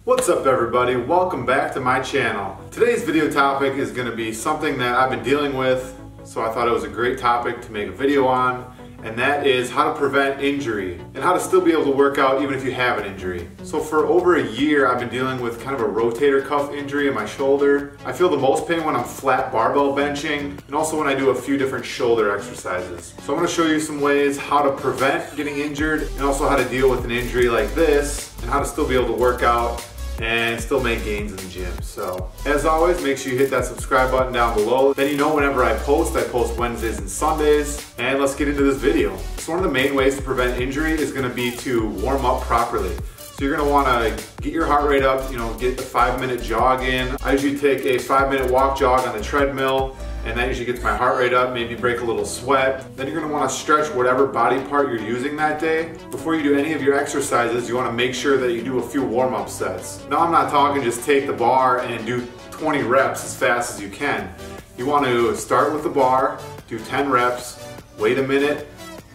What's up everybody? Welcome back to my channel. Today's video topic is going to be something that I've been dealing with, so I thought it was a great topic to make a video on, and that is how to prevent injury and how to still be able to work out even if you have an injury. So for over a year I've been dealing with kind of a rotator cuff injury in my shoulder. I feel the most pain when I'm flat barbell benching and also when I do a few different shoulder exercises. So I'm going to show you some ways how to prevent getting injured and also how to deal with an injury like this and how to still be able to work out and still make gains in the gym. So as always, make sure you hit that subscribe button down below. Then you know whenever I post Wednesdays and Sundays. And let's get into this video. So one of the main ways to prevent injury is going to be to warm up properly. So you're going to want to get your heart rate up, get the 5-minute jog in. I usually take a 5-minute walk jog on the treadmill, and that usually gets my heart rate up, maybe break a little sweat. Then you're going to want to stretch whatever body part you're using that day. Before you do any of your exercises, you want to make sure that you do a few warm-up sets. Now I'm not talking just take the bar and do 20 reps as fast as you can. You want to start with the bar, do 10 reps, wait a minute,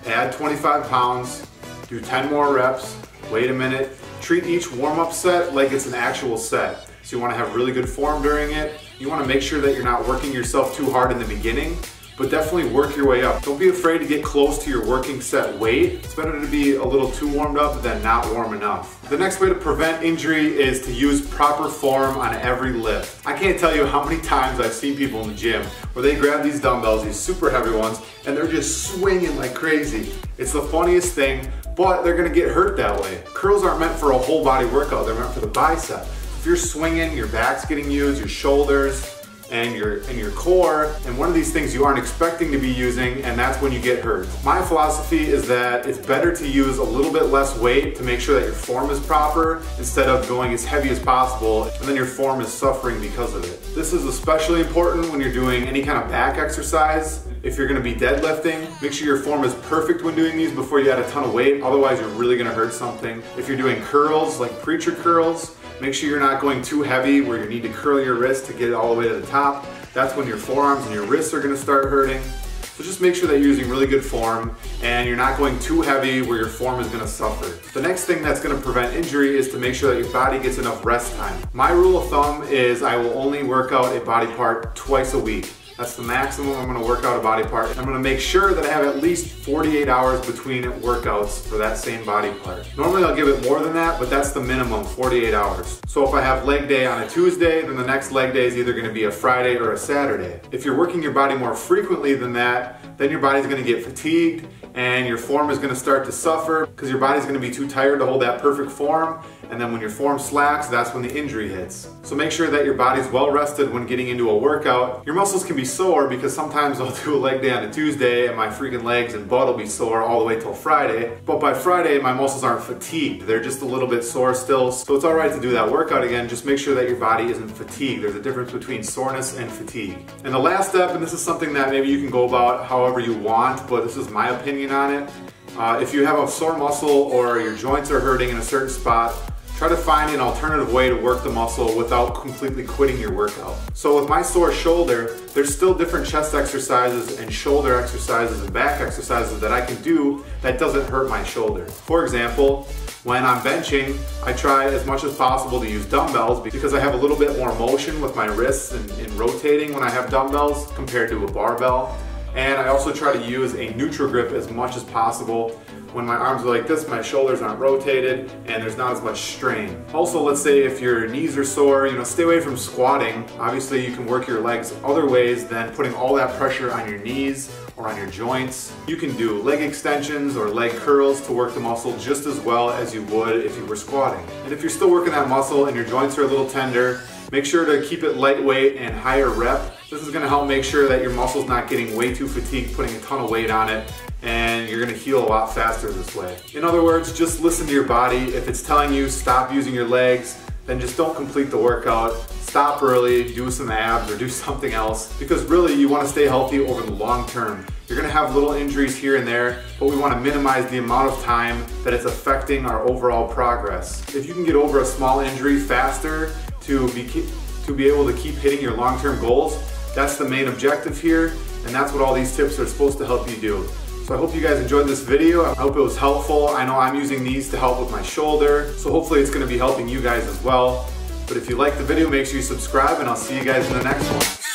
add 25 pounds, do 10 more reps, wait a minute. Treat each warm-up set like it's an actual set. So you want to have really good form during it. You want to make sure that you're not working yourself too hard in the beginning, but definitely work your way up. Don't be afraid to get close to your working set weight. It's better to be a little too warmed up than not warm enough. The next way to prevent injury is to use proper form on every lift. I can't tell you how many times I've seen people in the gym where they grab these dumbbells, these super heavy ones, and they're just swinging like crazy. It's the funniest thing, but they're gonna get hurt that way. Curls aren't meant for a whole body workout, they're meant for the bicep. If you're swinging, your back's getting used, your shoulders, and your core, and one of these things you aren't expecting to be using, and that's when you get hurt. My philosophy is that it's better to use a little bit less weight to make sure that your form is proper instead of going as heavy as possible and then your form is suffering because of it. This is especially important when you're doing any kind of back exercise. If you're going to be deadlifting, make sure your form is perfect when doing these before you add a ton of weight, otherwise you're really going to hurt something. If you're doing curls, like preacher curls, make sure you're not going too heavy where you need to curl your wrist to get it all the way to the top. That's when your forearms and your wrists are going to start hurting. So just make sure that you're using really good form and you're not going too heavy where your form is going to suffer. The next thing that's going to prevent injury is to make sure that your body gets enough rest time. My rule of thumb is I will only work out a body part twice a week. That's the maximum I'm going to work out a body part. I'm going to make sure that I have at least 48 hours between workouts for that same body part. Normally I'll give it more than that, but that's the minimum, 48 hours. So if I have leg day on a Tuesday, then the next leg day is either going to be a Friday or a Saturday. If you're working your body more frequently than that, then your body's going to get fatigued and your form is going to start to suffer because your body's going to be too tired to hold that perfect form. And then when your form slacks, that's when the injury hits. So make sure that your body's well rested when getting into a workout. Your muscles can be sore because sometimes I'll do a leg day on a Tuesday and my freaking legs and butt will be sore all the way till Friday. But by Friday, my muscles aren't fatigued. They're just a little bit sore still. So it's all right to do that workout again. Just make sure that your body isn't fatigued. There's a difference between soreness and fatigue. And the last step, and this is something that maybe you can go about however you want, but this is my opinion on it. If you have a sore muscle or your joints are hurting in a certain spot, try to find an alternative way to work the muscle without completely quitting your workout. So with my sore shoulder, there's still different chest exercises and shoulder exercises and back exercises that I can do that doesn't hurt my shoulder. For example, when I'm benching, I try as much as possible to use dumbbells because I have a little bit more motion with my wrists and rotating when I have dumbbells compared to a barbell. And I also try to use a neutral grip as much as possible. When my arms are like this, my shoulders aren't rotated and there's not as much strain. Also, let's say if your knees are sore, stay away from squatting. Obviously, you can work your legs other ways than putting all that pressure on your knees or on your joints. You can do leg extensions or leg curls to work the muscle just as well as you would if you were squatting. And if you're still working that muscle and your joints are a little tender, make sure to keep it lightweight and higher rep. This is going to help make sure that your muscle's not getting way too fatigued, putting a ton of weight on it, and you're going to heal a lot faster this way. In other words, just listen to your body. If it's telling you stop using your legs, then just don't complete the workout. Stop early, do some abs or do something else, because really you want to stay healthy over the long term. You're going to have little injuries here and there, but we want to minimize the amount of time that it's affecting our overall progress. If you can get over a small injury faster to be able to keep hitting your long-term goals, that's the main objective here, and that's what all these tips are supposed to help you do. So I hope you guys enjoyed this video. I hope it was helpful. I know I'm using these to help with my shoulder, so hopefully it's gonna be helping you guys as well. But if you like the video, make sure you subscribe, and I'll see you guys in the next one.